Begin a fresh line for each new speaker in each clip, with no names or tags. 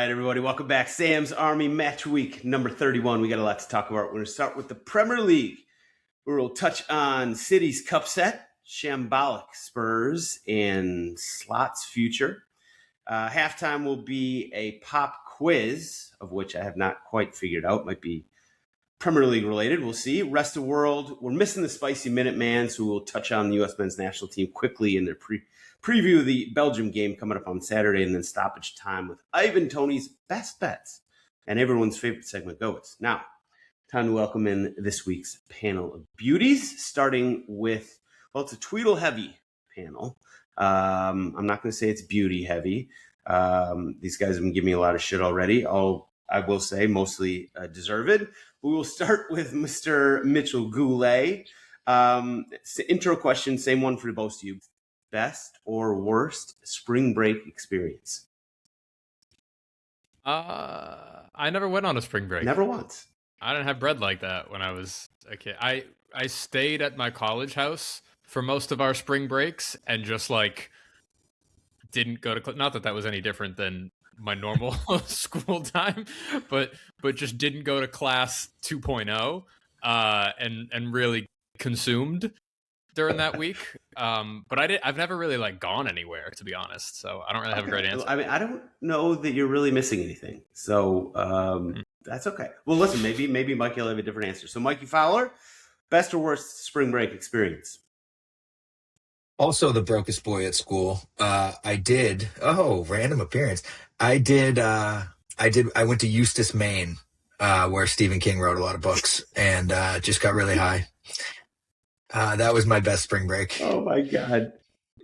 right, everybody, welcome back. Sam's Army Match Week number 31. We got a lot to talk about. We're going to start with the Premier League, where we'll touch on City's Cupset, shambolic Spurs, and Slot's future. Halftime will be a pop quiz, of which I have not quite figured out. Might be Premier League related. We'll see. Rest of the world, we're missing the spicy Minuteman, so we'll touch on the U.S. men's national team quickly in their preview of the Belgium game coming up on Saturday, and then stoppage time with Ivan Toney's best bets and everyone's favorite segment, GOAWs. Now, time to welcome in this week's panel of beauties, starting with, well, it's a Tweedle-heavy panel. I'm not going to say it's beauty-heavy. These guys have been giving me a lot of shit already. I will say mostly deserved. We will start with Mr. Mitchell Goulet. Intro question, same one for both of you. Best or worst spring break experience?
I never went on a spring break.
Never once.
I didn't have bread like that when I was a kid. I stayed at my college house for most of our spring breaks and just like didn't go to not that was any different than my normal school time, but just didn't go to class 2.0 and really consumed during that week. But I've never really like gone anywhere, to be honest, so I don't really have a great answer.
I mean, I don't know that you're really missing anything, so that's okay. Well, listen, maybe Mikey will have a different answer. So Mikey Fowler, best or worst spring break experience?
Also the brokest boy at school. Random appearance. I went to Eustis, Maine, where Stephen King wrote a lot of books, and just got really high. That was my best spring break.
Oh my God.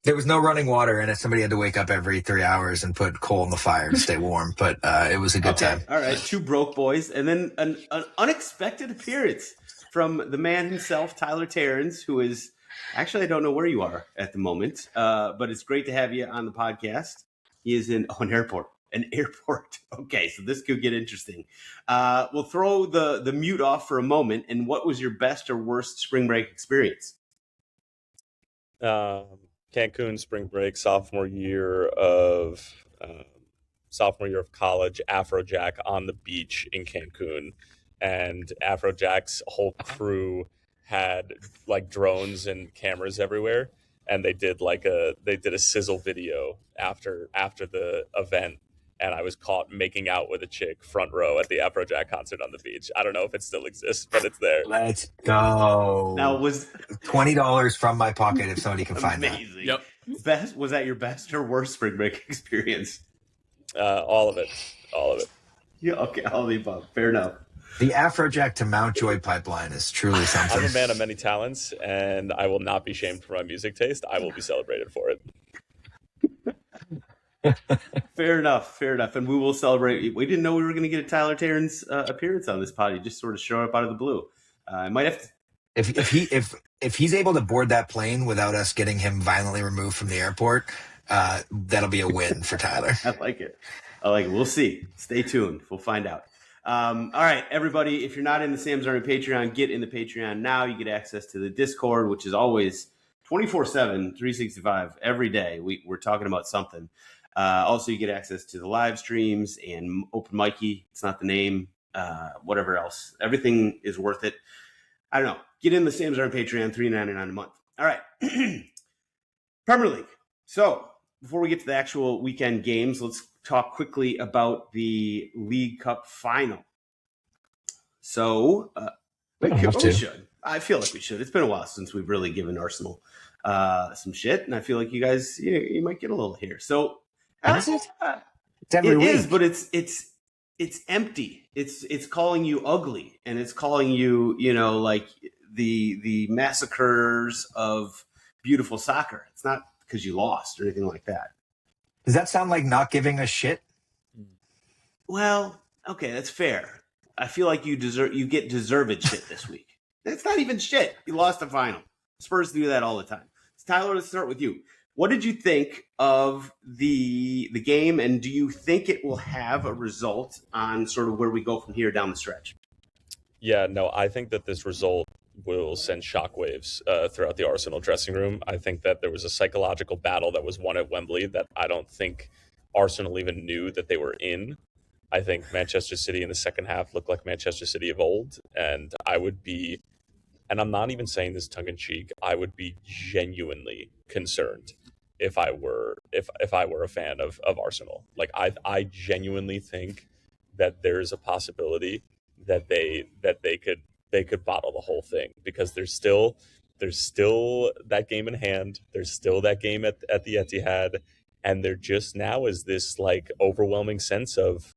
There was no running water in it. Somebody had to wake up every 3 hours and put coal in the fire to stay warm, but it was a good time.
All right, two broke boys, and then an unexpected appearance from the man himself, Tyler Terrence, who is, actually, I don't know where you are at the moment, but it's great to have you on the podcast. He is in an airport. Okay, so this could get interesting. We'll throw the mute off for a moment. And what was your best or worst spring break experience?
Cancun spring break, sophomore year of college, Afrojack on the beach in Cancun, and Afrojack's whole crew had like drones and cameras everywhere, and they did a sizzle video after the event, and I was caught making out with a chick front row at the Afrojack concert on the beach. I don't know if it still exists, but it's there.
Let's go.
Now, was
$20 from my pocket if somebody can find that.
Amazing. Yep. Was that your best or worst spring break experience?
All of it.
Yeah. Okay. All of the above. Fair enough.
The Afrojack to Mountjoy pipeline is truly something.
I'm a man of many talents, and I will not be shamed for my music taste. I will be celebrated for it.
Fair enough. And we will celebrate. We didn't know we were going to get a Tyler Terrence appearance on this pod. He just sort of showed up out of the blue. I might have to.
If he's able to board that plane without us getting him violently removed from the airport, that'll be a win for Tyler.
I like it. We'll see. Stay tuned. We'll find out. All right, everybody, if you're not in the Sam's Army Patreon, get in the Patreon now. You get access to the Discord, which is always 24/7, 365 every day. We're talking about something. Also, you get access to the live streams and Open Mikey. It's not the name. Whatever else. Everything is worth it. I don't know. Get in the Sam's Army Patreon, $3.99 a month. All right. Premier League. So before we get to the actual weekend games, let's talk quickly about the League Cup final. So we should. I feel like we should. It's been a while since we've really given Arsenal some shit, and I feel like you guys, you might get a little here. So
is it? It's every week.
Is, but it's empty. It's calling you ugly, and it's calling you, like the massacres of beautiful soccer. It's not because you lost or anything like that.
Does that sound like not giving a shit?
Well, okay, that's fair. I feel like you get deserved shit this week. That's not even shit. You lost the final. Spurs do that all the time. So Tyler, let's start with you. What did you think of the game, and do you think it will have a result on sort of where we go from here down the stretch?
Yeah, no, I think that this result will send shockwaves throughout the Arsenal dressing room. I think that there was a psychological battle that was won at Wembley that I don't think Arsenal even knew that they were in. I think Manchester City in the second half looked like Manchester City of old, and I would be, and I'm not even saying this tongue in cheek, I would be genuinely concerned if I were a fan of Arsenal. Like I genuinely think that there's a possibility that they could bottle the whole thing, because there's still that game in hand. There's still that game at the Etihad, and there just now is this like overwhelming sense of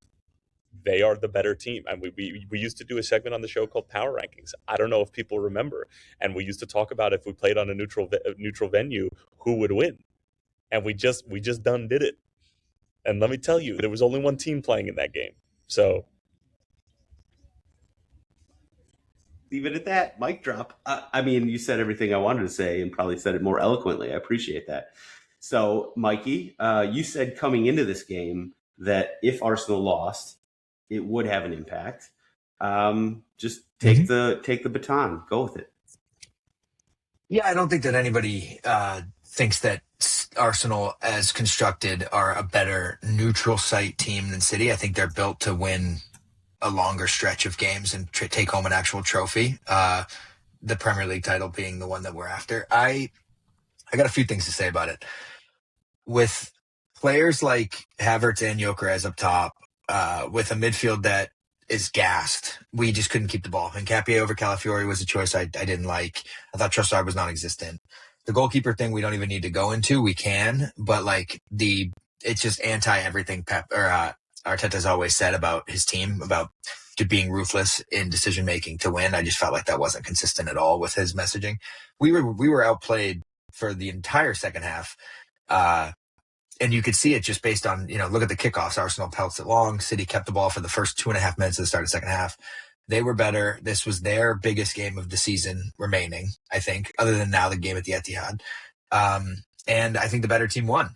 they are the better team. And we used to do a segment on the show called Power Rankings. I don't know if people remember, and we used to talk about if we played on a neutral venue, who would win, and we just done did it. And let me tell you, there was only one team playing in that game. So
Leave it at that. Mic drop. I mean, you said everything I wanted to say and probably said it more eloquently. I appreciate that. So, Mikey, you said coming into this game that if Arsenal lost, it would have an impact. Just take the baton. Go with it.
Yeah, I don't think that anybody thinks that Arsenal, as constructed, are a better neutral site team than City. I think they're built to win a longer stretch of games and take home an actual trophy. The Premier League title being the one that we're after. I got a few things to say about it. With players like Havertz and Gyökeres up top, with a midfield that is gassed, we just couldn't keep the ball. And Capie over Calafiori was a choice I didn't like. I thought Trossard was non-existent. The goalkeeper thing we don't even need to go into. We can, but like it's just anti-everything Arteta's always said about his team, about being ruthless in decision making to win. I just felt like that wasn't consistent at all with his messaging. We were outplayed for the entire second half, and you could see it just based on, look at the kickoffs. Arsenal pelts it long. City kept the ball for the first 2.5 minutes of the start of the second half. They were better. This was their biggest game of the season remaining, I think, other than now the game at the Etihad. And I think the better team won.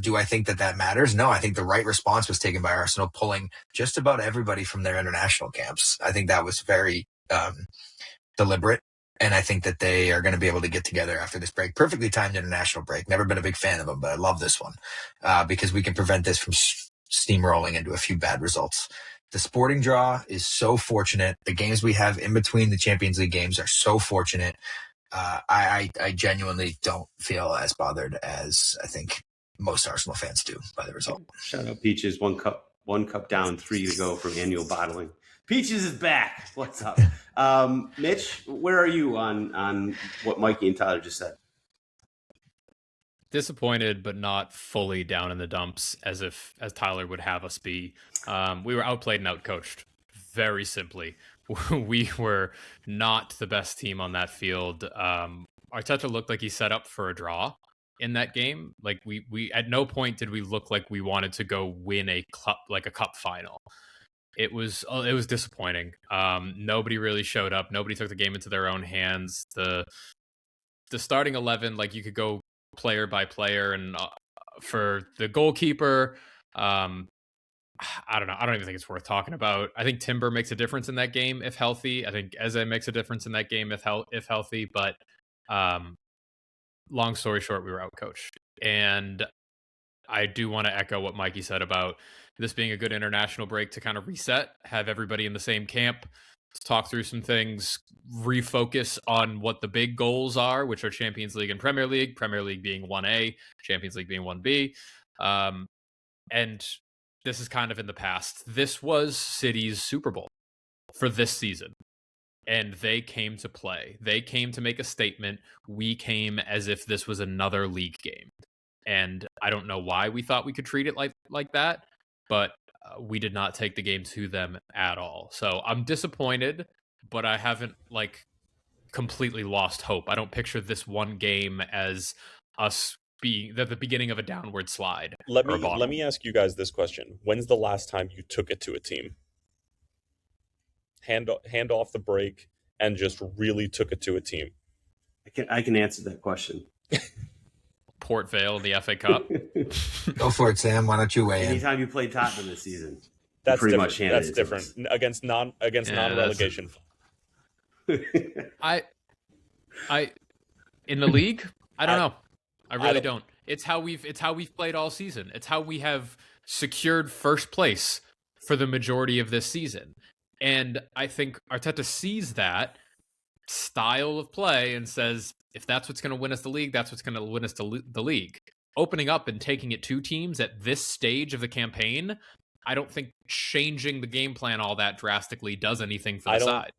Do I think that matters? No, I think the right response was taken by Arsenal, pulling just about everybody from their international camps. I think that was very deliberate. And I think that they are going to be able to get together after this break. Perfectly timed international break. Never been a big fan of them, but I love this one because we can prevent this from steamrolling into a few bad results. The Sporting draw is so fortunate. The games we have in between the Champions League games are so fortunate. I genuinely don't feel as bothered as I think most Arsenal fans do by the result.
Shout out Peaches. One cup down, 3 to go from annual bottling. Peaches is back. What's up? Mitch, where are you on what Mikey and Tyler just said?
Disappointed, but not fully down in the dumps as Tyler would have us be. We were outplayed and outcoached, very simply. We were not the best team on that field. Arteta looked like he set up for a draw in that game. Like we at no point did we look like we wanted to go win a cup final. It was disappointing. Nobody really showed up. Nobody took the game into their own hands. The starting 11, like you could go player by player, and for the goalkeeper, I don't know. I don't even think it's worth talking about. I think Timber makes a difference in that game if healthy. I think Eze makes a difference in that game if healthy. But long story short, we were outcoached. And I do want to echo what Mikey said about this being a good international break to kind of reset, have everybody in the same camp, talk through some things, refocus on what the big goals are, which are Champions League and Premier League being 1A, Champions League being 1B. And this is kind of in the past. This was City's Super Bowl for this season. And they came to play. They came to make a statement. We came as if this was another league game. And I don't know why we thought we could treat it like that, but we did not take the game to them at all. So I'm disappointed, but I haven't completely lost hope. I don't picture this one game as us being the beginning of a downward slide.
Let me ask you guys this question. When's the last time you took it to a team? Hand off the break and just really took it to a team.
I can answer that question.
Port Vale, the FA Cup.
Go for it, Sam. Why don't you weigh in?
Anytime you played Tottenham this season,
that's
pretty
different.
much handed
That's different against non-relegation.
I in the league, I don't know. I really don't. It's how we've played all season. It's how we have secured first place for the majority of this season. And I think Arteta sees that style of play and says, if that's what's going to win us the league, that's what's going to win us the league. Opening up and taking it to teams at this stage of the campaign, I don't think changing the game plan all that drastically does anything for the side.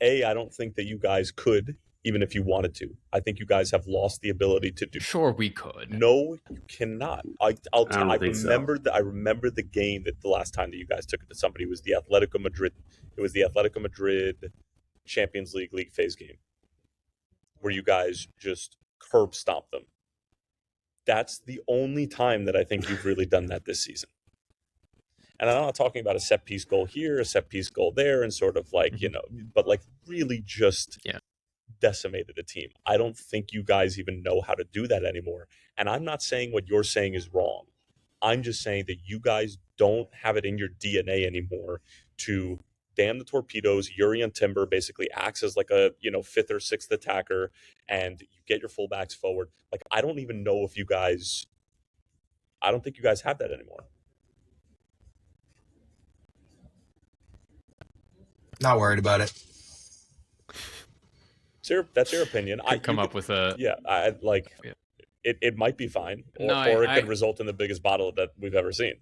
I don't think that you guys could, even if you wanted to. I think you guys have lost the ability to do.
Sure, we could.
No, you cannot. I remember
so.
I remember the game that the last time that you guys took it to somebody was the Atletico Madrid. It was the Atletico Madrid Champions League phase game, where you guys just curb stomped them. That's the only time that I think you've really done that this season. And I'm not talking about a set piece goal here, a set piece goal there, and sort of like, but like really just decimated a team. I don't think you guys even know how to do that anymore. And I'm not saying what you're saying is wrong. I'm just saying that you guys don't have it in your DNA anymore to damn the torpedoes. Yuri and Timber basically acts as like a, fifth or sixth attacker, and you get your fullbacks forward. Like, I don't even know if I don't think you guys have that anymore.
Not worried about it.
That's your opinion.
I come up with a...
Yeah, it might be fine, or it could result in the biggest bottle that we've ever seen.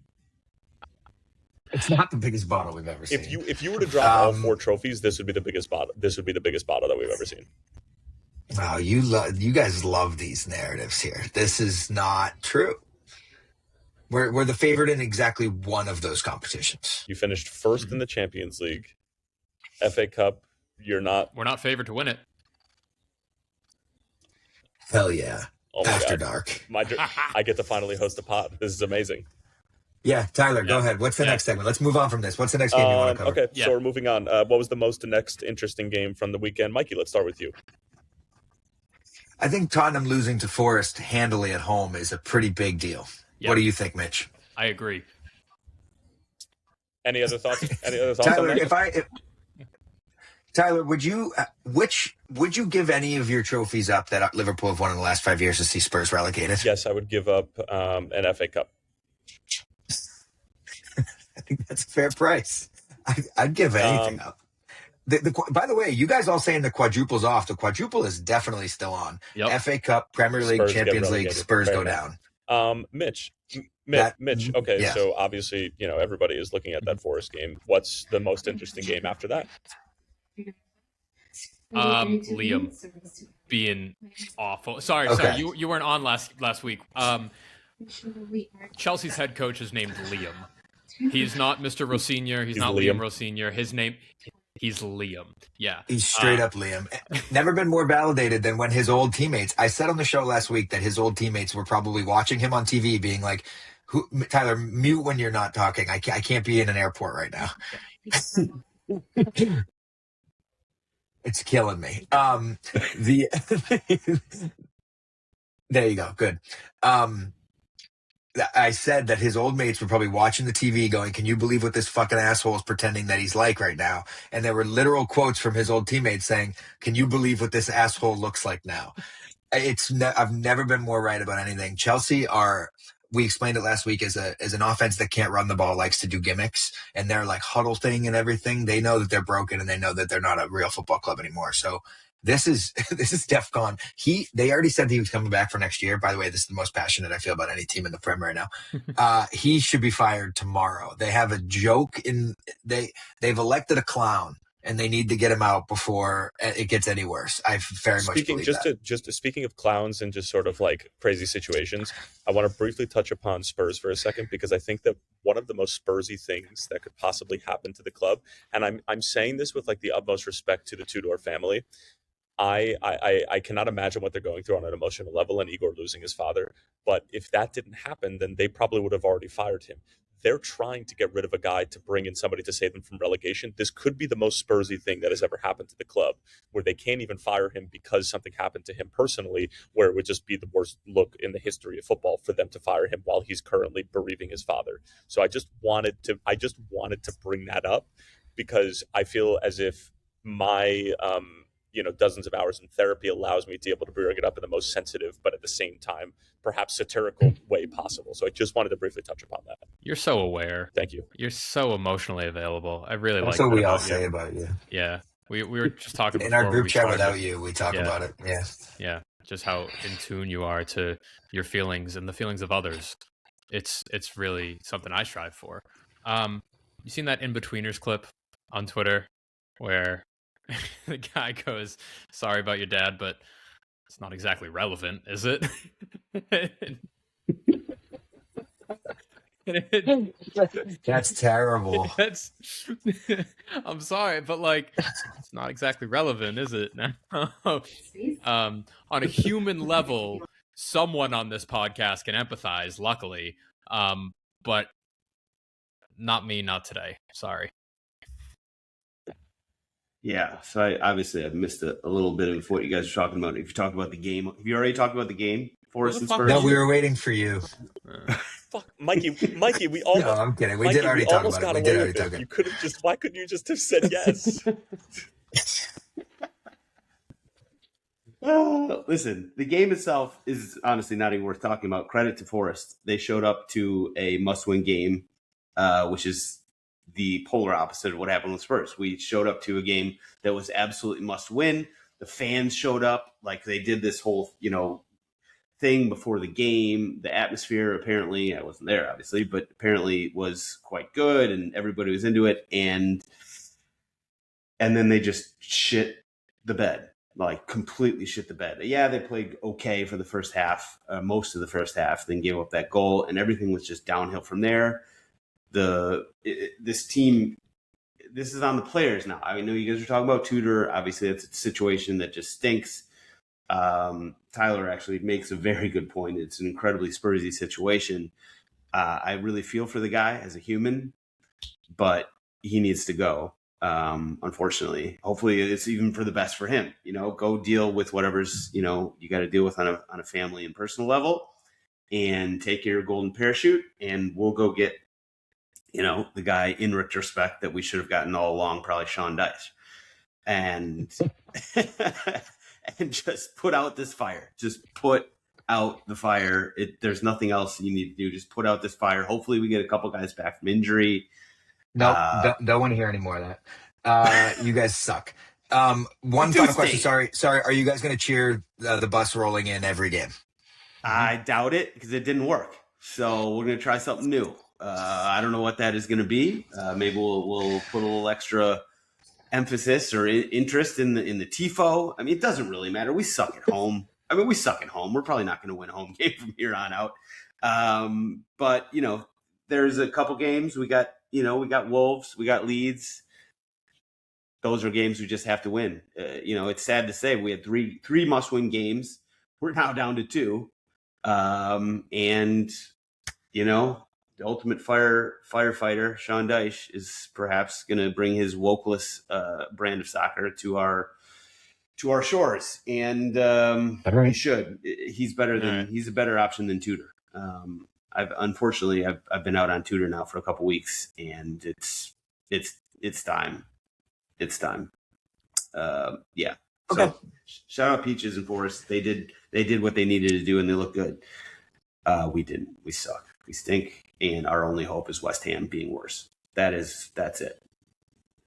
It's not the biggest bottle we've ever seen.
If you were to drop all 4 trophies, this would be the biggest bottle. This would be the biggest bottle that we've ever seen.
Oh, you guys love these narratives here. This is not true. We're the favorite in exactly one of those competitions.
You finished first in the Champions League, FA Cup. We're
not favored to win it.
Hell yeah!
Oh
After
God.
Dark.
I get to finally host a pod. This is amazing.
Yeah, Tyler, go ahead. What's the next segment? Let's move on from this. What's the next game you want to cover?
Okay, so we're moving on. What was the next interesting game from the weekend? Mikey, let's start with you.
I think Tottenham losing to Forest handily at home is a pretty big deal. Yep. What do you think, Mitch?
I agree.
Any other thoughts?
Tyler, on that? Tyler, would you give any of your trophies up that Liverpool have won in the last 5 years to see Spurs relegated?
Yes, I would give up an FA Cup.
I think that's a fair price. I'd give anything up. By the way, you guys all saying the quadruple's off. The quadruple is definitely still on.
Yep.
FA Cup, Premier League,
Spurs
Champions League, Spurs go down.
Mitch. Okay, yeah. So obviously, everybody is looking at that Forest game. What's the most interesting game after that?
Liam being awful. Sorry, you weren't on last week. Chelsea's head coach is named Liam. He's not Mr. Rosignor. He's not Liam Rosignor. His name, he's Liam. Yeah.
He's straight up Liam. Never been more validated than when his old teammates, I said on the show last week that his old teammates were probably watching him on TV being like, Tyler, mute when you're not talking. I can't be in an airport right now. It's killing me. There you go. Good. I said that his old mates were probably watching the TV going, can you believe what this fucking asshole is pretending that he's like right now? And there were literal quotes from his old teammates saying, can you believe what this asshole looks like now? I've never been more right about anything. Chelsea we explained it last week, as an offense that can't run the ball, likes to do gimmicks, and their like huddle thing and everything. They know that they're broken, and they know that they're not a real football club anymore. So this is DEFCON. They already said he was coming back for next year. By the way, this is the most passionate I feel about any team in the Prem right now. He should be fired tomorrow. They have a joke they've elected a clown, and they need to get him out before it gets any worse. I very much believe that.
Speaking of clowns and just sort of like crazy situations, I want to briefly touch upon Spurs for a second, because I think that one of the most Spursy things that could possibly happen to the club, and I'm saying this with like the utmost respect to the Tudor family. I cannot imagine what they're going through on an emotional level, and Igor losing his father. But if that didn't happen, then they probably would have already fired him. They're trying to get rid of a guy to bring in somebody to save them from relegation. This could be the most Spursy thing that has ever happened to the club, where they can't even fire him because something happened to him personally, where it would just be the worst look in the history of football for them to fire him while he's currently bereaving his father. So I just wanted to bring that up, because I feel as if my dozens of hours in therapy allows me to be able to bring it up in the most sensitive, but at the same time, perhaps satirical way possible. So I just wanted to briefly touch upon that.
You're so aware.
Thank you.
You're so emotionally available. I really
That's
like
what
that
we all
about
say
you.
about you.
Yeah. We were just talking
In
before
our group
we
chat
started.
without you, we talk about it. Yeah.
Yeah. Just how in tune you are to your feelings and the feelings of others. It's really something I strive for. You seen that In-Betweeners clip on Twitter where the guy goes, "Sorry about your dad, but it's not exactly relevant, is it?"
That's terrible.
I'm sorry, but like, it's not exactly relevant, is it? On a human level, someone on this podcast can empathize, luckily, but not me, not today. Sorry.
Yeah, so I've missed a little bit of what you guys are talking about. If you talk about the game, have you already talked about the game? Forest and Spurs?
No, we were waiting for you.
Fuck, Mikey, we almost.
No, I'm kidding. We
Mikey,
did already talk
almost
about
got
it. We did
away
already
with
talk
it.
it.
You could have just. Why couldn't you just have said yes?
Listen, the game itself is honestly not even worth talking about. Credit to Forest. They showed up to a must-win game, which is the polar opposite of what happened with Spurs. We showed up to a game that was absolutely must-win. The fans showed up. Like, they did this whole, thing before the game. The atmosphere, apparently, I wasn't there, obviously, but apparently was quite good, and everybody was into it. And then they just shit the bed. Like, completely shit the bed. Yeah, they played okay for the first half, most of the first half, then gave up that goal, and everything was just downhill from there. This team, this is on the players now. I know you guys are talking about Tudor. Obviously, it's a situation that just stinks. Tyler actually makes a very good point. It's an incredibly Spursy situation. I really feel for the guy as a human, but he needs to go. Unfortunately, hopefully it's even for the best for him. Go deal with whatever's you got to deal with on a family and personal level, and take your golden parachute. And we'll go get the guy in retrospect that we should have gotten all along, probably Sean Dyche, and and just put out this fire. Just put out the fire. There's nothing else you need to do. Just put out this fire. Hopefully we get a couple guys back from injury.
No, don't want to hear any more of that. You guys suck. One final question. Sorry. Are you guys going to cheer the bus rolling in every game?
I doubt it, because it didn't work. So we're going to try something new. I don't know what that is going to be. Maybe we'll put a little extra emphasis or interest in the tifo. I mean, it doesn't really matter. We suck at home. We're probably not going to win a home game from here on out. But there's a couple games we got. We got Wolves, we got Leeds. Those are games we just have to win. It's sad to say we had three must-win games. We're now down to 2. And the ultimate firefighter, Sean Dyche, is perhaps going to bring his wokeless brand of soccer to our shores, and
right.
He should. He's better than he's a better option than Tudor. Unfortunately I've been out on Tudor now for a couple weeks, and it's time. It's time. Yeah. Okay. So shout out Peaches and Forest. They did what they needed to do, and they look good. We didn't. We suck. We stink, and our only hope is West Ham being worse. That's it.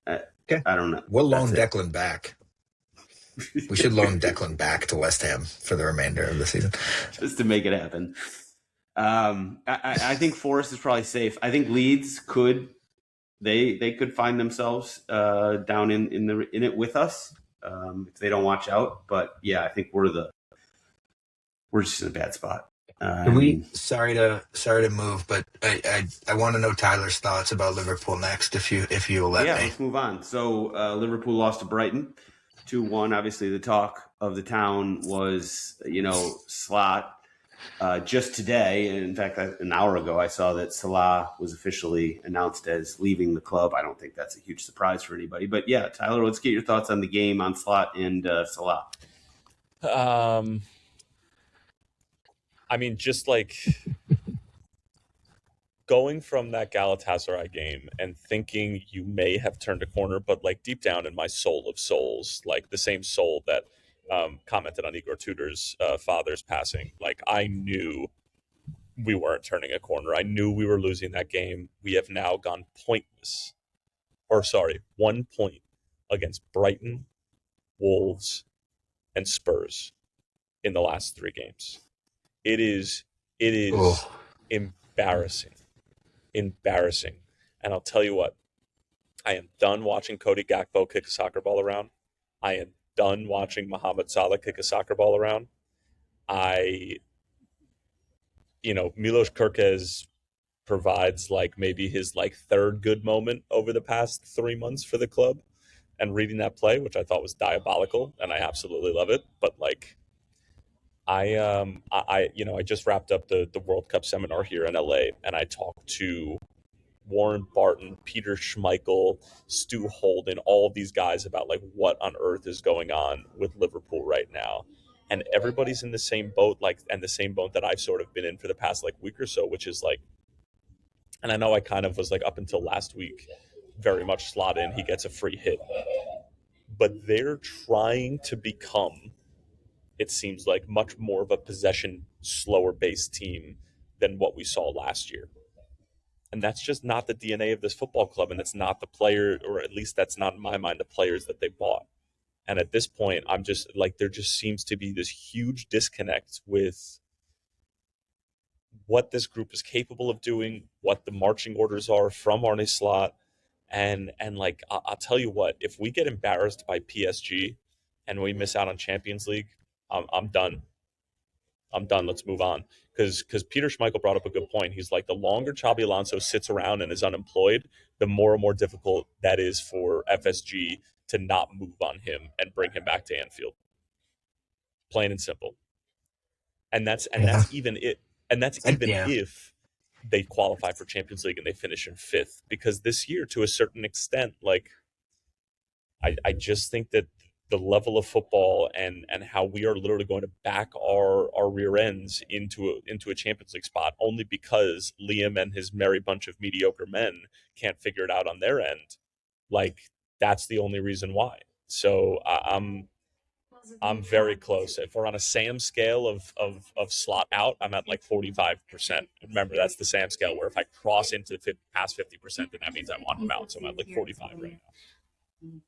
Okay.
I don't know.
We'll loan Declan back. We should loan Declan back to West Ham for the remainder of the season,
just to make it happen. I think Forest is probably safe. I think Leeds could find themselves down in it with us if they don't watch out. But yeah, I think we're just in a bad spot.
Sorry to move, but I want to know Tyler's thoughts about Liverpool next, if you will let me.
Yeah, let's move on. So Liverpool lost to Brighton 2-1. Obviously, the talk of the town was Slot. Just today, and in fact, an hour ago, I saw that Salah was officially announced as leaving the club. I don't think that's a huge surprise for anybody. But yeah, Tyler, let's get your thoughts on the game, on Slot and Salah.
I mean, just like going from that Galatasaray game and thinking you may have turned a corner, but like deep down in my soul of souls, like the same soul that commented on Igor Tudor's father's passing, like I knew we weren't turning a corner. I knew we were losing that game. We have now gone pointless, or sorry, 1 point against Brighton, Wolves, and Spurs in the last 3 games. It is embarrassing. Embarrassing. And I'll tell you what, I am done watching Cody Gakpo kick a soccer ball around. I am done watching Mohamed Salah kick a soccer ball around. Milos Kerkez provides like maybe his like 3rd good moment over the past 3 months for the club. And reading that play, which I thought was diabolical, and I absolutely love it. But like, I just wrapped up the World Cup seminar here in LA, and I talked to Warren Barton, Peter Schmeichel, Stu Holden, all of these guys about like what on earth is going on with Liverpool right now. And everybody's in the same boat, and the same boat that I've sort of been in for the past like week or so, which is like, and I know I kind of was like up until last week very much slot in, he gets a free hit. But they're trying to become, it seems like, much more of a possession, slower-based team than what we saw last year. And that's just not the DNA of this football club, and it's not the player, or at least that's not in my mind, the players that they bought. And at this point, I'm just like, there just seems to be this huge disconnect with what this group is capable of doing, what the marching orders are from Arne Slot. And like, I'll tell you what, if we get embarrassed by PSG and we miss out on Champions League, I'm done. I'm done. Let's move on. Because Peter Schmeichel brought up a good point. He's like, the longer Xabi Alonso sits around and is unemployed, the more and more difficult that is for FSG to not move on him and bring him back to Anfield. Plain and simple. And that's even it. And that's even if they qualify for Champions League and they finish in 5th. Because this year, to a certain extent, like, I just think that the level of football and how we are literally going to back our rear ends into a Champions League spot only because Laim and his merry bunch of mediocre men can't figure it out on their end. Like, that's the only reason why. So I'm very close. If we're on a Sam scale of slot out, I'm at like 45%. Remember, that's the Sam scale where if I cross into past 50%, then that means I want him out. So I'm at like 45 right now.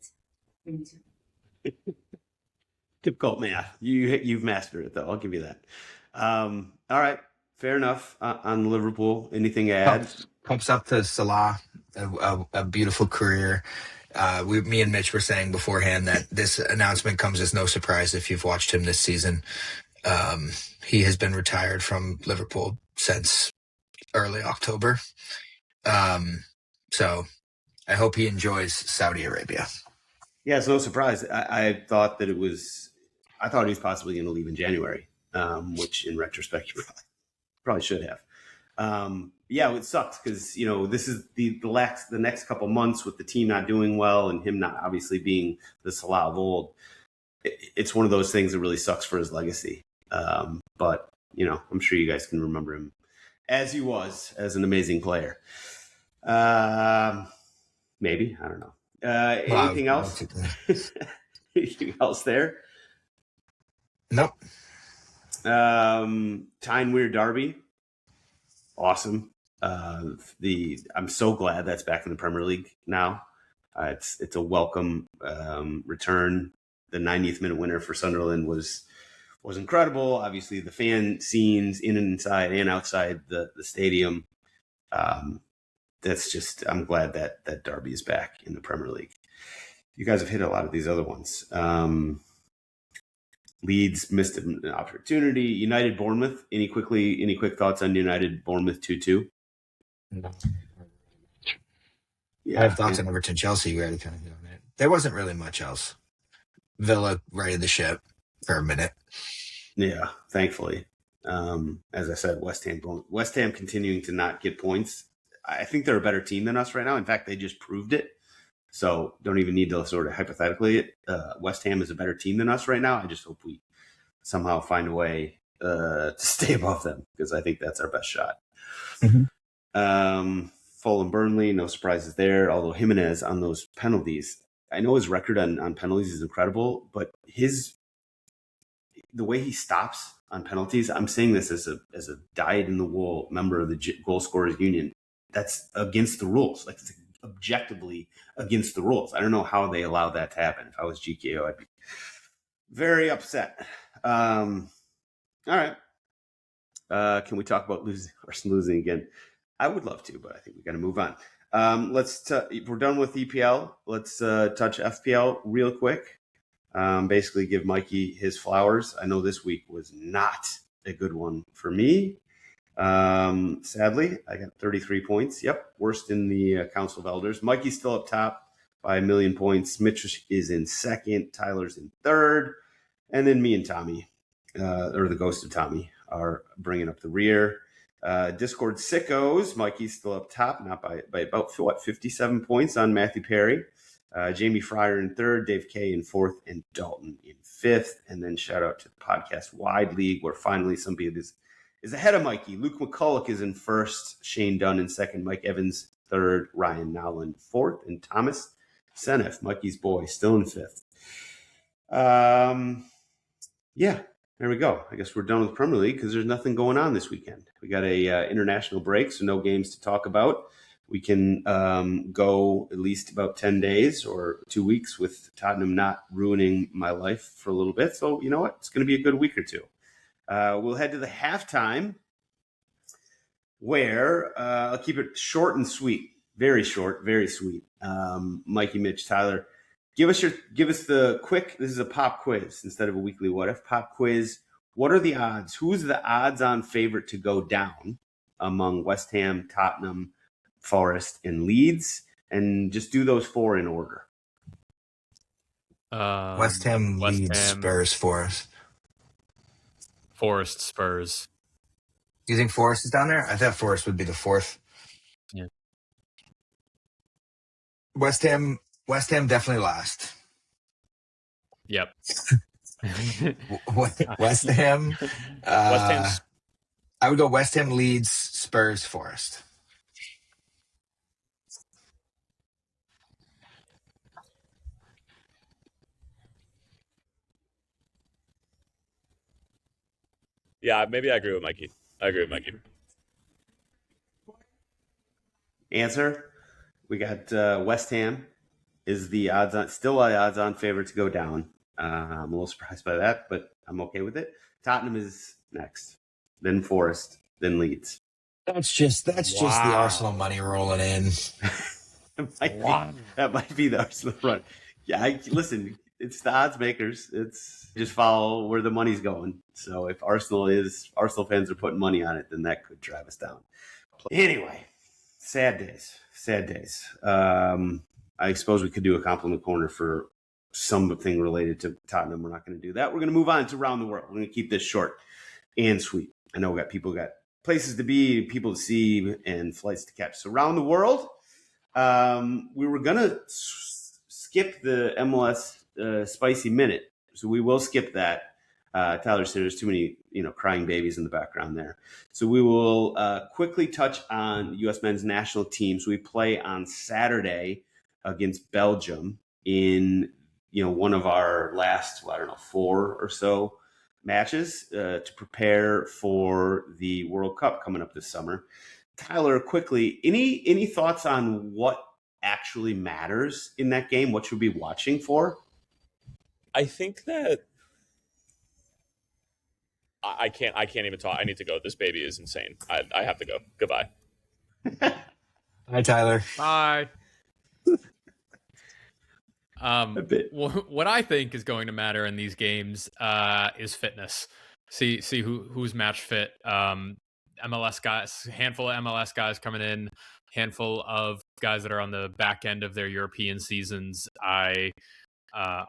Difficult math. You've mastered it, though. I'll give you that. All right. Fair enough. On Liverpool, anything to add?
Pumps up to Salah, a beautiful career. Me and Mitch were saying beforehand that this announcement comes as no surprise if you've watched him this season. He has been retired from Liverpool since early October. So I hope he enjoys Saudi Arabia.
Yeah, it's no surprise. I thought he was possibly going to leave in January, which in retrospect, you probably should have. Yeah, it sucks because, this is the next couple months with the team not doing well and him not obviously being the Salah of old. It's one of those things that really sucks for his legacy. But, I'm sure you guys can remember him as he was, as an amazing player. Maybe, I don't know. Anything else? Anything else there?
Nope.
Tyne Weir Derby. Awesome. I'm so glad that's back in the Premier League now. It's a welcome return. The 90th minute winner for Sunderland was incredible. Obviously, the fan scenes in and inside and outside the stadium. I'm glad that Derby is back in the Premier League. You guys have hit a lot of these other ones. Leeds missed an opportunity. United Bournemouth. Any quick thoughts on United Bournemouth 2-2?
No.
Yeah,
I have thoughts on Everton Chelsea. We already kind of hit on it. There wasn't really much else. Villa righted the ship for a minute.
Yeah, thankfully. As I said, West Ham continuing to not get points. I think they're a better team than us right now. In fact, they just proved it. So don't even need to sort of hypothetically. West Ham is a better team than us right now. I just hope we somehow find a way to stay above them because I think that's our best shot.
Mm-hmm.
Fulham Burnley, no surprises there. Although Jimenez on those penalties, I know his record on penalties is incredible, but the way he stops on penalties, I'm saying this as a dyed-in-the-wool member of the Goal Scorers Union. That's against the rules. Like, it's objectively against the rules. I don't know how they allow that to happen. If I was GKO, I'd be very upset. All right. Can we talk about Arsenal losing again? I would love to, but I think we got to move on. If we're done with EPL, let's touch FPL real quick. Basically give Mikey his flowers. I know this week was not a good one for me. Sadly, I got 33 points. Yep, worst in the Council of Elders. Mikey's still up top by 1 million points. Mitch is in second. Tyler's in third. And then me and Tommy, or the ghost of Tommy, are bringing up the rear. Discord sickos. Mikey's still up top, not by about 57 points on Matthew Perry. Jamie Fryer in third, Dave K in fourth, and Dalton in fifth. And then shout out to the podcast Wide League, where finally somebody is ahead of Mikey. Luke McCulloch is in first, Shane Dunn in second, Mike Evans third, Ryan Nowland fourth, and Thomas Senef, Mikey's boy, still in fifth. Yeah, there we go. I guess we're done with Premier League because there's nothing going on this weekend. We got a international break, so no games to talk about. We can go at least about 10 days or 2 weeks with Tottenham not ruining my life for a little bit. So you know what? It's going to be a good week or two. We'll head to the halftime where I'll keep it short and sweet. Very short, very sweet. Mikey, Mitch, Tyler, give us the quick. This is a pop quiz instead of a weekly what if pop quiz. What are the odds? Who's the odds-on favorite to go down among West Ham, Tottenham, Forest, and Leeds? And just do those four in order.
West Ham, Leeds, Spurs, Forest.
Forest, Spurs.
Do you think Forest is down there? I thought Forest would be the fourth.
Yeah.
West Ham definitely last.
Yep.
West Ham.
West Ham's
I would go West Ham, Leeds, Spurs, Forest.
Yeah, maybe I agree with Mikey.
Answer: we got West Ham is the odds-on favorite to go down. I'm a little surprised by that, but I'm okay with it. Tottenham is next, then Forest, then Leeds.
That's just the Arsenal money rolling in.
That might be the Arsenal run. Yeah, listen, it's the odds makers. It's just follow where the money's going. So if Arsenal fans are putting money on it, then that could drive us down. Anyway, sad days. I suppose we could do a compliment corner for something related to Tottenham. We're not going to do that. We're going to move on to around the world. We're going to keep this short and sweet. I know we got places to be, people to see, and flights to catch. So around the world, we were going to skip the MLS spicy minute. So we will skip that. Tyler said there's too many, crying babies in the background there. So we will quickly touch on U.S. men's national teams. We play on Saturday against Belgium in, one of our last, 4 or so matches to prepare for the World Cup coming up this summer. Tyler, quickly, any thoughts on what actually matters in that game? What should we be watching for?
I think that I can't even talk. I need to go. This baby is insane. I have to go. Goodbye.
Hi, Tyler.
Bye. What I think is going to matter in these games is fitness. See who's match fit. MLS guys, handful of MLS guys coming in, handful of guys that are on the back end of their European seasons. I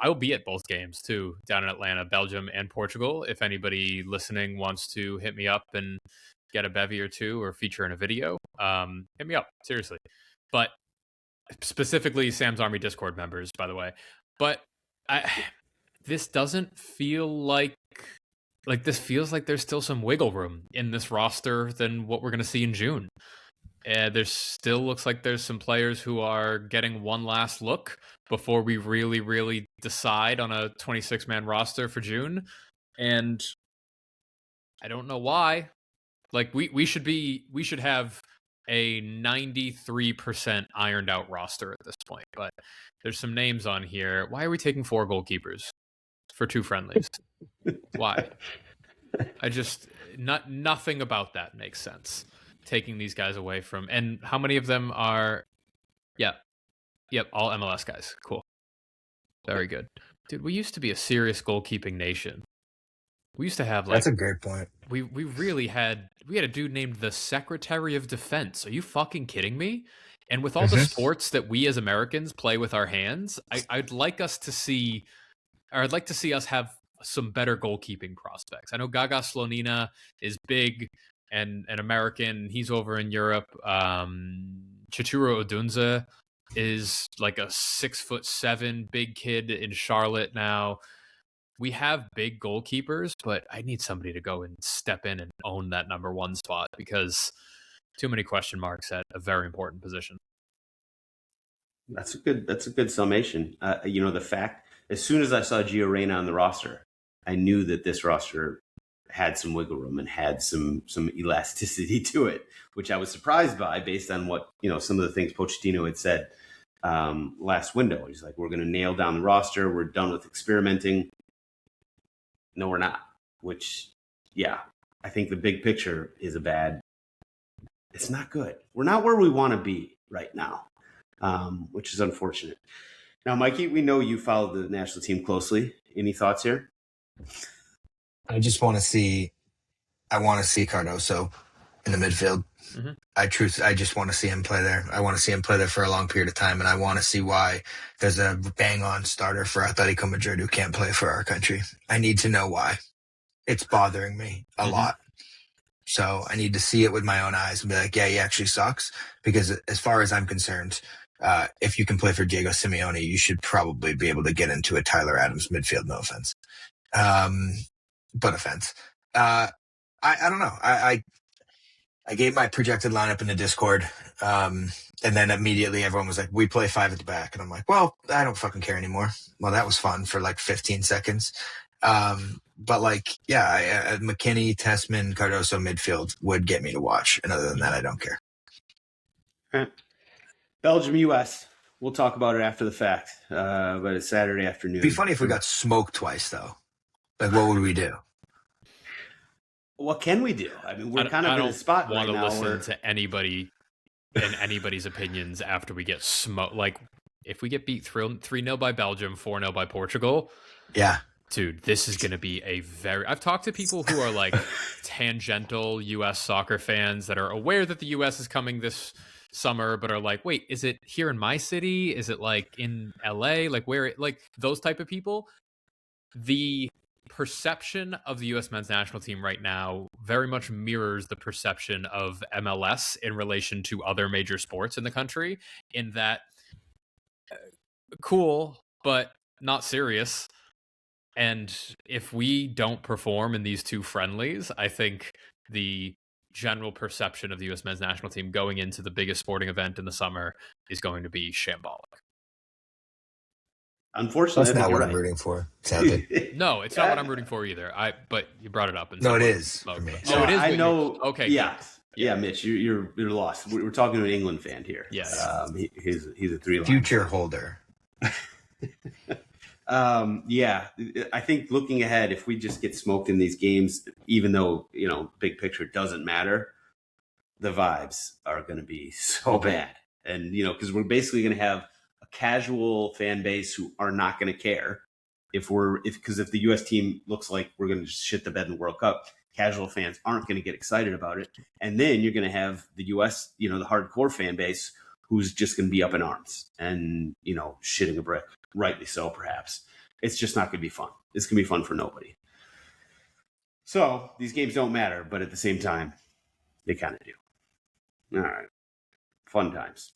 will be at both games too, down in Atlanta, Belgium and Portugal. If anybody listening wants to hit me up and get a bevy or two or feature in a video, hit me up, seriously. But specifically Sam's Army Discord members, by the way. But this doesn't feel like this feels like there's still some wiggle room in this roster than what we're going to see in June. There still looks like there's some players who are getting one last look before we really, really decide on a 26-man roster for June. And I don't know why. Like we should have a 93% ironed out roster at this point. But there's some names on here. Why are we taking 4 goalkeepers for 2 friendlies? Why? I just nothing about that makes sense. Taking these guys away from, and how many of them are? Yep, all MLS guys. Cool, very good, dude. We used to be a serious goalkeeping nation. We used to have like
That's a great point.
we really had a dude named the Secretary of Defense. Are you fucking kidding me? And with all the sports that we as Americans play with our hands, I'd like us to see, or I'd like to see us have some better goalkeeping prospects. I know Gaga Slonina is big and an American. He's over in Europe. Chituro Odunze is like a 6'7" big kid in Charlotte now. We have big goalkeepers, but I need somebody to go and step in and own that number 1 spot because too many question marks at a very important position.
That's a good summation. The fact, as soon as I saw Gio Reyna on the roster, I knew that this roster had some wiggle room and had some elasticity to it, which I was surprised by based on what, some of the things Pochettino had said last window. He's like, we're going to nail down the roster. We're done with experimenting. No, we're not, which, yeah, I think the big picture is it's not good. We're not where we want to be right now, which is unfortunate. Now, Mikey, we know you followed the national team closely. Any thoughts here?
I want to see Cardoso in the midfield.
Mm-hmm.
I just want to see him play there. I want to see him play there for a long period of time, and I want to see why there's a bang-on starter for Atletico Madrid who can't play for our country. I need to know why. It's bothering me a lot. So I need to see it with my own eyes and be like, yeah, he actually sucks. Because as far as I'm concerned, if you can play for Diego Simeone, you should probably be able to get into a Tyler Adams midfield. No offense. But offense. I don't know. I gave my projected lineup in the Discord, and then immediately everyone was like, we play 5 at the back. And I'm like, well, I don't fucking care anymore. Well, that was fun for like 15 seconds. But McKinney, Tessman, Cardoso midfield would get me to watch. And other than that, I don't care.
All right. Belgium, US. We'll talk about it after the fact, but it's Saturday afternoon.
It'd be funny if we got smoked twice, though. Like, what would we do?
What can we do? I mean, we're kind of in a spot right now.
I don't want to listen to anybody and anybody's opinions after we get smoked. Like, if we get beat 3-0 by Belgium, 4-0 by Portugal.
Yeah.
Dude, this is going to be I've talked to people who are like tangential U.S. soccer fans that are aware that the U.S. is coming this summer, but are like, wait, is it here in my city? Is it like in L.A.? Like where? Like those type of people. The perception of the U.S. men's national team right now very much mirrors the perception of MLS in relation to other major sports in the country, in that cool, but not serious. And if we don't perform in these 2 friendlies, I think the general perception of the U.S. men's national team going into the biggest sporting event in the summer is going to be shambolic.
Unfortunately,
that's not what I'm rooting for. Sadly,
no, it's not what I'm rooting for either. But you brought it up, and
no, it is for me.
So it is. I know.
Okay.
Yeah, Mitch, you're lost. We're talking to an England fan here.
Yes.
He's a 3-line
future holder.
I think looking ahead, if we just get smoked in these games, even though, big picture doesn't matter, the vibes are going to be so bad. And, because we're basically going to have a casual fan base who are not going to care because if the U.S. team looks like we're going to just shit the bed in the World Cup, casual fans aren't going to get excited about it. And then you're going to have the U.S., the hardcore fan base who's just going to be up in arms and, shitting a brick. Rightly so, perhaps. It's just not going to be fun. It's going to be fun for nobody. So these games don't matter, but at the same time, they kind of do. All right. Fun times.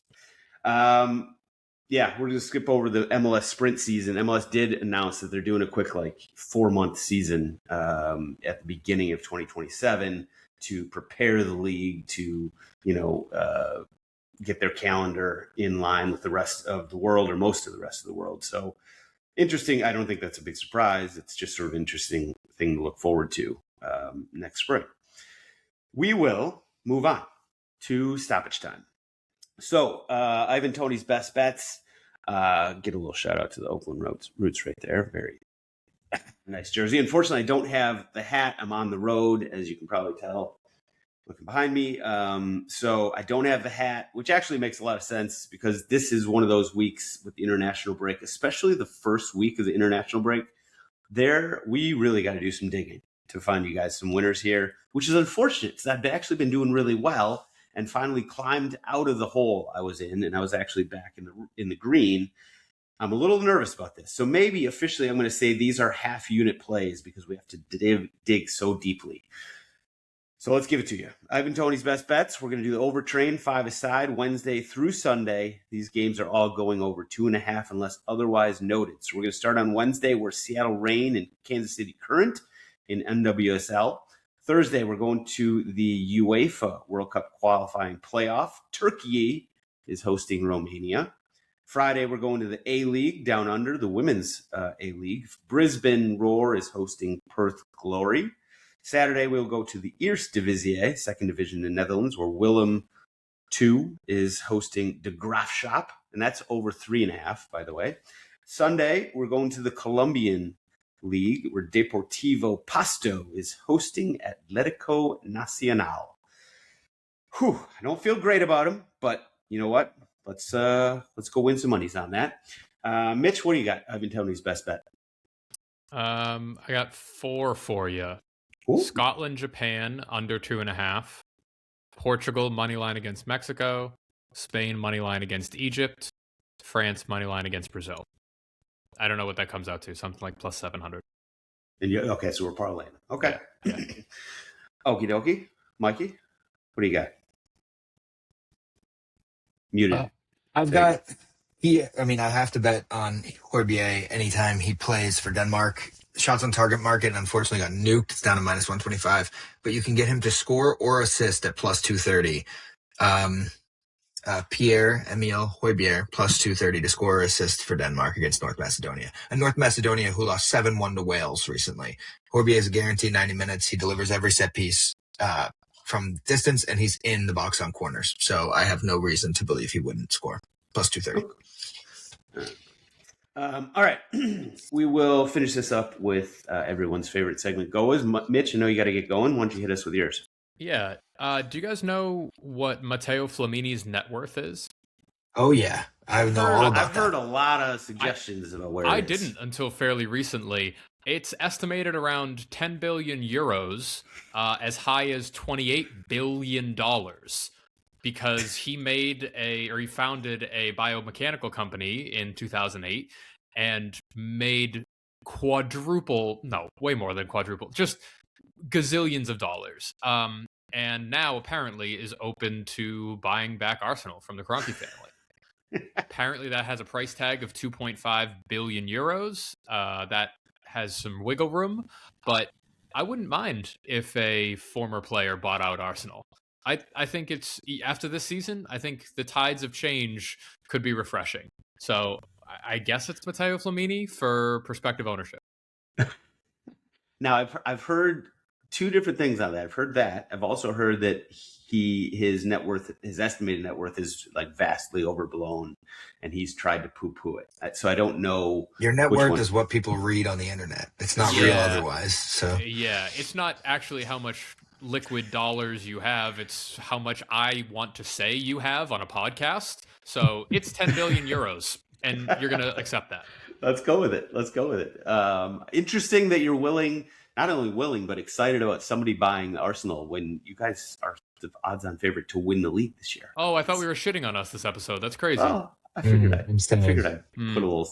We're going to skip over the MLS sprint season. MLS did announce that they're doing a quick 4-month season at the beginning of 2027 to prepare the league to, get their calendar in line with the rest of the world or most of the rest of the world. So interesting. I don't think that's a big surprise. It's just sort of interesting thing to look forward to next spring. We will move on to stoppage time. So Ivan Toney's best bets. Get a little shout out to the Oakland Roots right there. Very nice jersey. Unfortunately, I don't have the hat. I'm on the road, as you can probably tell, looking behind me. So I don't have the hat, which actually makes a lot of sense because this is one of those weeks with the international break, especially the first week of the international break. We really got to do some digging to find you guys some winners here, which is unfortunate because I've actually been doing really well and finally climbed out of the hole I was in, and I was actually back in the green. I'm a little nervous about this. So maybe officially I'm going to say these are half unit plays because we have to dig so deeply. So let's give it to you. Ivan Toney's best bets. We're going to do the overtrain 5 aside Wednesday through Sunday. These games are all going over 2.5 unless otherwise noted. So we're going to start on Wednesday where Seattle Reign and Kansas City Current in NWSL. Thursday, we're going to the UEFA World Cup qualifying playoff. Turkey is hosting Romania. Friday, we're going to the A-League down under, the women's A-League. Brisbane Roar is hosting Perth Glory. Saturday, we'll go to the Eerste Divisie, second division in the Netherlands, where Willem II is hosting De Graafschap, and that's over 3.5, by the way. Sunday, we're going to the Colombian League, where Deportivo Pasto is hosting Atlético Nacional. I don't feel great about him, but you know what? Let's go win some monies on that. Mitch, what do you got? Ivan Toney's best bet.
I got 4 for you.
Ooh.
Scotland, Japan under 2.5. Portugal moneyline against Mexico. Spain moneyline against Egypt. France moneyline against Brazil. I don't know what that comes out to. Something like plus 700.
Okay, so we're parlaying. Okay.
Yeah.
Okie dokie. Mikey, what do you got? Muted.
I've got I have to bet on Horbier anytime he plays for Denmark. Shots on target market, unfortunately, got nuked. It's down to minus 125. But you can get him to score or assist at plus 230. Pierre-Emile Højbjerg plus 230 to score or assist for Denmark against North Macedonia. And North Macedonia, who lost 7-1 to Wales recently. Højbjerg is a guaranteed 90 minutes. He delivers every set piece from distance, and he's in the box on corners. So I have no reason to believe he wouldn't score. Plus 230.
All right. We will finish this up with everyone's favorite segment, GOAWs. Mitch, I know you got to get going. Why don't you hit us with yours?
Yeah. Do you guys know what Matteo Flamini's net worth is?
Oh, yeah. I've
heard a lot of suggestions about where
I
it is.
didn't until fairly recently. It's estimated around 10 billion euros, as high as $28 billion, because he founded a biomechanical company in 2008 and made way more than quadruple, just gazillions of dollars. And now apparently is open to buying back Arsenal from the Kroenke family. Apparently that has a price tag of 2.5 billion euros. That has some wiggle room, but I wouldn't mind if a former player bought out Arsenal. I think it's after this season, I think the tides of change could be refreshing. So I guess it's Matteo Flamini for prospective ownership.
Now I've heard 2 different things on that. I've heard that. I've also heard that his estimated net worth is like vastly overblown, and he's tried to poo-poo it. So I don't know.
Your net worth is what people read on the internet. It's not real otherwise. So
yeah, it's not actually how much liquid dollars you have. It's how much I want to say you have on a podcast. So it's 10 billion euros, and you're going to accept that.
Let's go with it. Interesting that you're not only willing, but excited about somebody buying Arsenal when you guys are the odds-on favorite to win the league this year.
Oh, I thought we were shitting on us this episode. That's crazy.
Oh, I figured I'd put a little,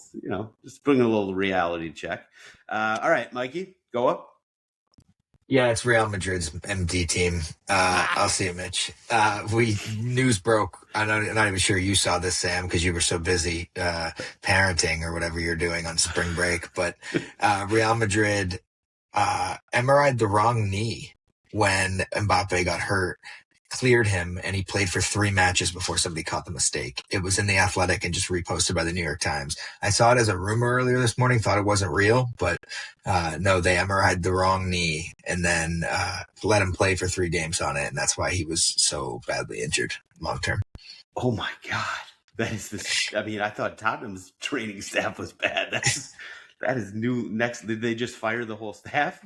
just bring a little reality check. All right, Mikey, go up.
Yeah, it's Real Madrid's MD team. I'll see you, Mitch. News broke. I'm not even sure you saw this, Sam, because you were so busy parenting or whatever you're doing on spring break. But Real Madrid MRI'd the wrong knee. when Mbappe got hurt, cleared him, and he played for 3 matches before somebody caught the mistake. It was in The Athletic and just reposted by the New York Times. I saw it as a rumor earlier this morning, thought it wasn't real, but no, they MRI'd the wrong knee and then let him play for 3 games on it, and that's why he was so badly injured long term.
Oh my God. That is this. I mean, I thought Tottenham's training staff was bad. That is new. Next, did they just fire the whole staff?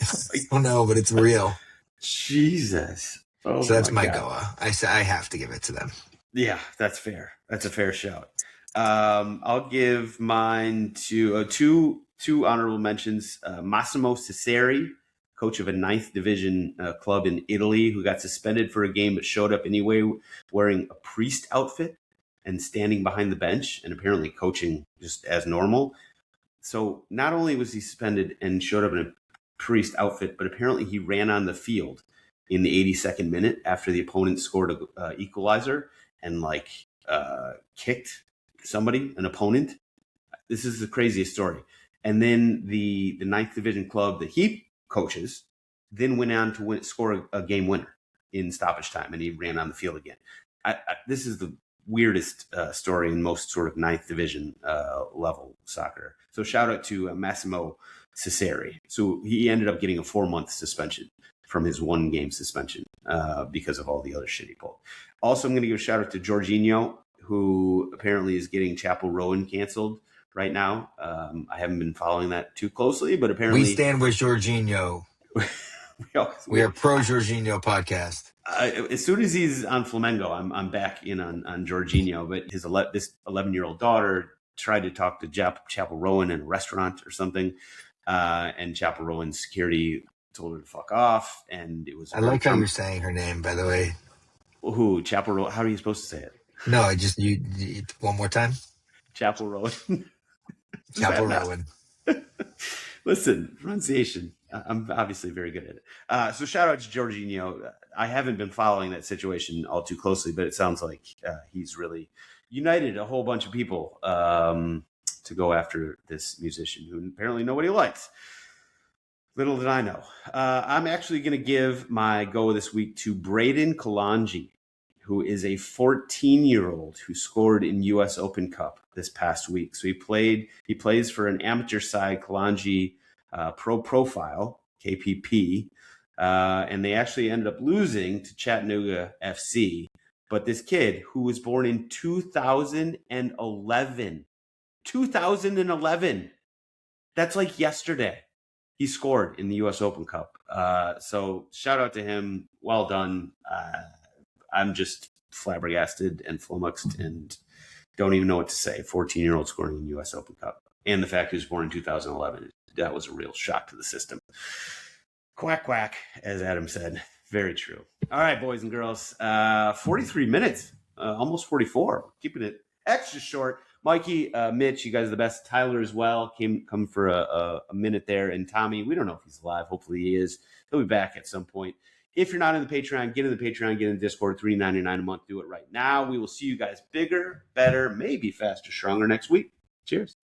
I don't know, but it's real.
Jesus. Oh,
so that's my
God.
GOA. I have to give it to them.
Yeah, that's fair. That's a fair shout. I'll give mine to two honorable mentions. Massimo Cesari, coach of a 9th division club in Italy, who got suspended for a game but showed up anyway wearing a priest outfit and standing behind the bench and apparently coaching just as normal. So not only was he suspended and showed up in a priest outfit, but apparently he ran on the field in the 82nd minute after the opponent scored a equalizer and kicked somebody, an opponent. This is the craziest story. And then the 9th division club that he coaches then went on to score a game winner in stoppage time, and he ran on the field again. This is the weirdest story in most sort of 9th division level soccer. So shout out to Massimo Cesari. So he ended up getting a 4-month suspension from his 1-game suspension because of all the other shit he pulled. Also, I'm going to give a shout out to Jorginho, who apparently is getting Chapel Rowan canceled right now. I haven't been following that too closely, but apparently...
We stand with Jorginho. We are pro Jorginho podcast.
As soon as he's on Flamengo, I'm back in on Jorginho. But this 11-year-old daughter tried to talk to Chapel Rowan in a restaurant or something, and Chapel Rowan's security told her to fuck off. And it was...
I like how you're saying her name, by the way.
Who? Chapel Rowan? How are you supposed to say it?
No, I just you one more time.
Chapel Rowan.
Chapel Rowan.
Listen, pronunciation. I'm obviously very good at it. So shout out to Jorginho. I haven't been following that situation all too closely, but it sounds like he's really united a whole bunch of people to go after this musician who apparently nobody likes. Little did I know. I'm actually going to give my go this week to Braden Kalanji, who is a 14-year-old who scored in US Open Cup this past week. So he plays for an amateur side, Kalanji Pro Profile, KPP, and they actually ended up losing to Chattanooga FC. But this kid, who was born in 2011, that's like yesterday, he scored in the US Open Cup. So shout out to him. Well done. I'm just flabbergasted and flummoxed and don't even know what to say. 14-year-old scoring in US Open Cup. And the fact he was born in 2011, that was a real shock to the system. Quack, quack, as Adam said. Very true. All right, boys and girls. 43 minutes, almost 44. Keeping it extra short. Mikey, Mitch, you guys are the best. Tyler as well. Come for a minute there. And Tommy, we don't know if he's alive. Hopefully he is. He'll be back at some point. If you're not in the Patreon, get in the Patreon, get in the Discord, $3.99 a month. Do it right now. We will see you guys bigger, better, maybe faster, stronger next week. Cheers.